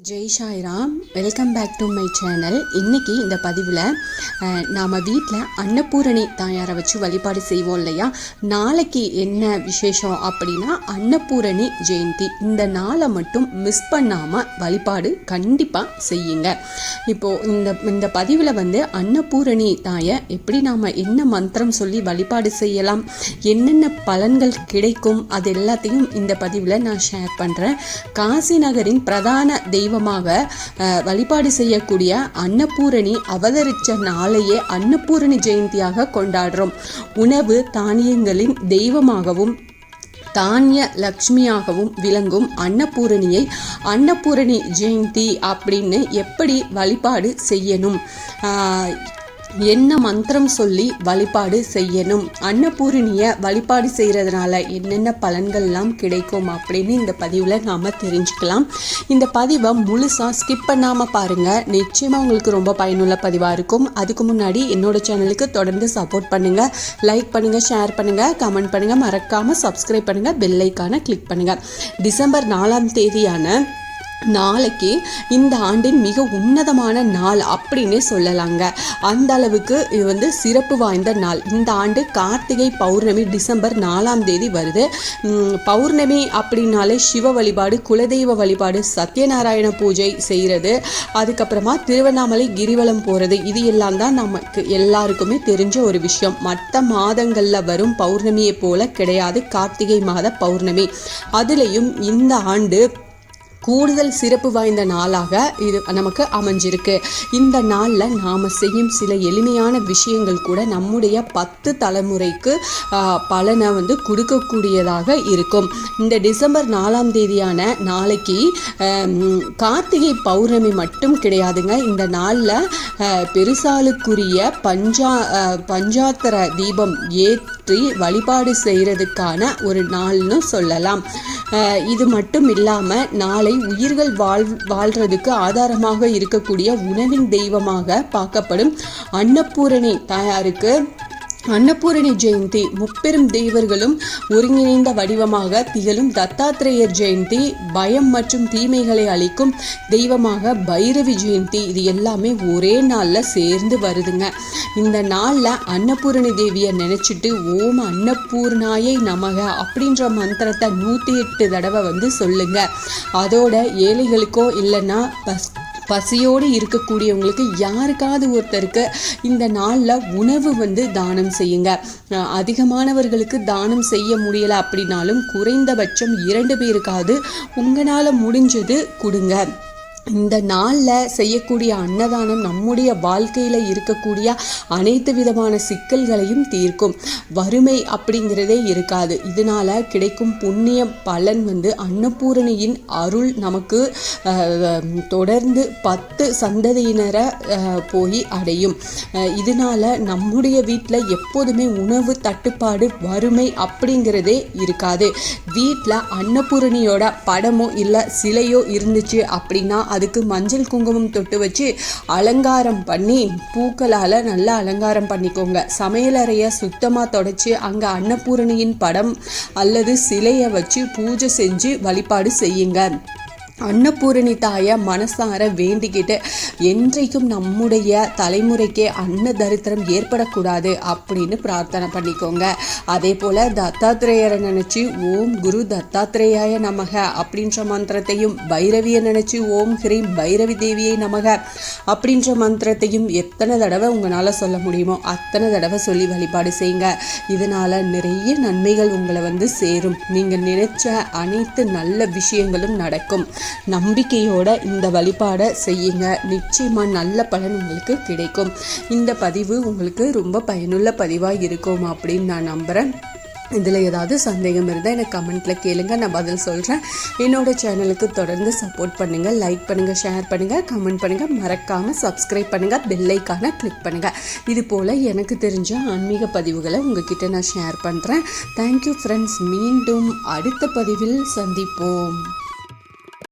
Jai Sairam, welcome back to my channel. இன்றைக்கி இந்த பதிவில் நாம் வீட்டில் அன்னபூரணி தாயாரை வச்சு வழிபாடு செய்வோம் இல்லையா. நாளைக்கு என்ன விசேஷம் அப்படின்னா அன்னபூரணி ஜெயந்தி. இந்த நாளை மட்டும் மிஸ் பண்ணாமல் வழிபாடு கண்டிப்பாக செய்யுங்க. இப்போது இந்த பதிவில் அன்னபூரணி தாயை எப்படி நாம் என்ன மந்திரம் சொல்லி வழிபாடு செய்யலாம், என்னென்ன பலன்கள் கிடைக்கும், அது எல்லாத்தையும் இந்த பதிவில் நான் ஷேர் பண்ணுறேன். காசி நகரின் பிரதான தெய்வமாக வழிபாடு செய்யக்கூடிய அன்னபூரணி அவதரித்த நாளையே அன்னபூரணி ஜெயந்தியாக கொண்டாடுறோம். உணவு தானியங்களின் தெய்வமாகவும் தானிய லக்ஷ்மியாகவும் விளங்கும் அன்னபூரணியை அன்னபூரணி ஜெயந்தி அப்படின்னு எப்படி வழிபாடு செய்யணும், என்ன மந்திரம் சொல்லி வழிபாடு செய்யணும், அன்னபூரணியை வழிபாடு செய்கிறதுனால என்னென்ன பலன்கள்லாம் கிடைக்கும் அப்படின்னு இந்த பதிவில் நாம் தெரிஞ்சுக்கலாம். இந்த பதிவை முழுசாக ஸ்கிப் பண்ணாமல் பாருங்கள். நிச்சயமாக உங்களுக்கு ரொம்ப பயனுள்ள பதிவாக இருக்கும். அதுக்கு முன்னாடி என்னோடய சேனலுக்கு தொடர்ந்து சப்போர்ட் பண்ணுங்கள். லைக் பண்ணுங்கள், ஷேர் பண்ணுங்கள், கமெண்ட் பண்ணுங்கள், மறக்காமல் சப்ஸ்கிரைப் பண்ணுங்கள், பெல் ஐக்கானை கிளிக் பண்ணுங்கள். டிசம்பர் 4ஆம் தேதியான நாளைக்கு இந்த ஆண்டின் மிக உன்னதமான நாள் அப்படின்னே சொல்லலாங்க. அந்த அளவுக்கு இது சிறப்பு வாய்ந்த நாள். இந்த ஆண்டு கார்த்திகை பௌர்ணமி டிசம்பர் 4ஆம் தேதி வருது. பௌர்ணமி அப்படின்னாலே சிவ வழிபாடு, குலதெய்வ வழிபாடு, சத்யநாராயண பூஜை செய்கிறது, அதுக்கப்புறமா திருவண்ணாமலை கிரிவலம் போகிறது, இது எல்லாம் தான் நமக்கு எல்லாருக்குமே தெரிஞ்ச ஒரு விஷயம். மற்ற மாதங்களில் வரும் பௌர்ணமியை போல கிடையாது கார்த்திகை மாத பௌர்ணமி. அதுலேயும் இந்த ஆண்டு கூடுதல் சிறப்பு வாய்ந்த நாளாக இது நமக்கு அமைஞ்சிருக்கு. இந்த நாளில் நாம் செய்யும் சில எளிமையான விஷயங்கள் கூட நம்முடைய 10 தலைமுறைக்கு பலனை கொடுக்கக்கூடியதாக இருக்கும். இந்த டிசம்பர் 4ஆம் தேதியான நாளைக்கு கார்த்திகை பௌர்ணமி மட்டும் கிடையாதுங்க. இந்த நாளில் பெருசாளுக்குரிய பஞ்சாத்திர தீபம் ஏற்றி வழிபாடு செய்கிறதுக்கான ஒரு நாள்னு சொல்லலாம். இது மட்டும் இல்லாமல் நாளை உயிர்கள் வாழ்றதுக்கு ஆதாரமாக இருக்கக்கூடிய உணவின் தெய்வமாக பார்க்கப்படும் அன்னபூரணி தாயாருக்கு அன்னபூரணி ஜெயந்தி முப்பெரும் தெய்வர்களும் ஒருங்கிணைந்த வடிவமாக திகழும் தத்தாத்திரேயர் ஜெயந்தி, பயம் மற்றும் தீமைகளை அளிக்கும் தெய்வமாக பைரவி ஜெயந்தி, இது எல்லாமே ஒரே நாளில் சேர்ந்து வருதுங்க. இந்த நாளில் அன்னபூரணி தேவியை நினச்சிட்டு ஓம் அன்னபூர்ணாயை நமக அப்படின்ற மந்திரத்தை 108 தடவை சொல்லுங்க. அதோட ஏழைகளுக்கோ இல்லைன்னா பசியோடு இருக்கக்கூடியவங்களுக்கு யாருக்காவது ஒருத்தருக்கு இந்த நாளில் உணவு தானம் செய்யுங்க. அதிகமானவர்களுக்கு தானம் செய்ய முடியலை அப்படின்னாலும் குறைந்தபட்சம் 2 பேருக்காவது உங்களால் முடிஞ்சது கொடுங்க. இந்த நாளில் செய்யக்கூடிய அன்னதானம் நம்முடைய வாழ்க்கையில் இருக்கக்கூடிய அனைத்து விதமான சிக்கல்களையும் தீர்க்கும். வறுமை அப்படிங்கிறதே இருக்காது. இதனால் கிடைக்கும் புண்ணிய பலன் அன்னபூரணியின் அருள் நமக்கு தொடர்ந்து 10 சந்ததியினரை போய் அடையும். இதனால் நம்முடைய வீட்டில் எப்போதுமே உணவு தட்டுப்பாடு, வறுமை அப்படிங்கிறதே இருக்காது. வீட்டில் அன்னபூரணியோட படமோ இல்லை சிலையோ இருந்துச்சு அப்படின்னா அதுக்கு மஞ்சள் குங்குமம் தொட்டு வச்சு அலங்காரம் பண்ணி பூக்களால் நல்லா அலங்காரம் பண்ணிக்கோங்க. சமையலறையை சுத்தமாக தொடச்சி அங்கே அன்னபூரணியின் படம் அல்லது சிலையை வச்சு பூஜை செஞ்சு வழிபாடு செய்யுங்க. அன்னபூரணி தாயை மனசார வேண்டிக்கிட்டு என்றைக்கும் நம்முடைய தலைமுறைக்கே அன்ன தரித்திரம் ஏற்படக்கூடாது அப்படின்னு பிரார்த்தனை பண்ணிக்கோங்க. அதே போல் தத்தாத்திரேயரை நினச்சி ஓம் குரு தத்தாத்திரேயாய நமக அப்படின்ற மந்திரத்தையும், பைரவியை நினச்சி ஓம் ஹ்ரீம் பைரவி தேவியை நமக அப்படின்ற மந்திரத்தையும் எத்தனை தடவை உங்களால் சொல்ல முடியுமோ அத்தனை தடவை சொல்லி வழிபாடு செய்யுங்க. இதனால் நிறைய நன்மைகள் உங்களை சேரும். நீங்கள் நினைச்ச அனைத்து நல்ல விஷயங்களும் நடக்கும். நம்பிக்கையோட இந்த வழிபாடை செய்யுங்க. நிச்சயமாக நல்ல பலன் உங்களுக்கு கிடைக்கும். இந்த பதிவு உங்களுக்கு ரொம்ப பயனுள்ள பதிவாக இருக்கும் அப்படின்னு நான் நம்புகிறேன். இதில் ஏதாவது சந்தேகம் இருந்தால் எனக்கு கமெண்ட்டில் கேளுங்க, நான் பதில் சொல்கிறேன். என்னோடய சேனலுக்கு தொடர்ந்து சப்போர்ட் பண்ணுங்கள். லைக் பண்ணுங்கள், ஷேர் பண்ணுங்கள், கமெண்ட் பண்ணுங்கள், மறக்காமல் சப்ஸ்கிரைப் பண்ணுங்கள், பெல் ஐக்கானை கிளிக் பண்ணுங்கள். இது போல் எனக்கு தெரிஞ்ச ஆன்மீக பதிவுகளை உங்ககிட்ட நான் ஷேர் பண்ணுறேன். Thank you friends. மீண்டும் அடுத்த பதிவில் சந்திப்போம்.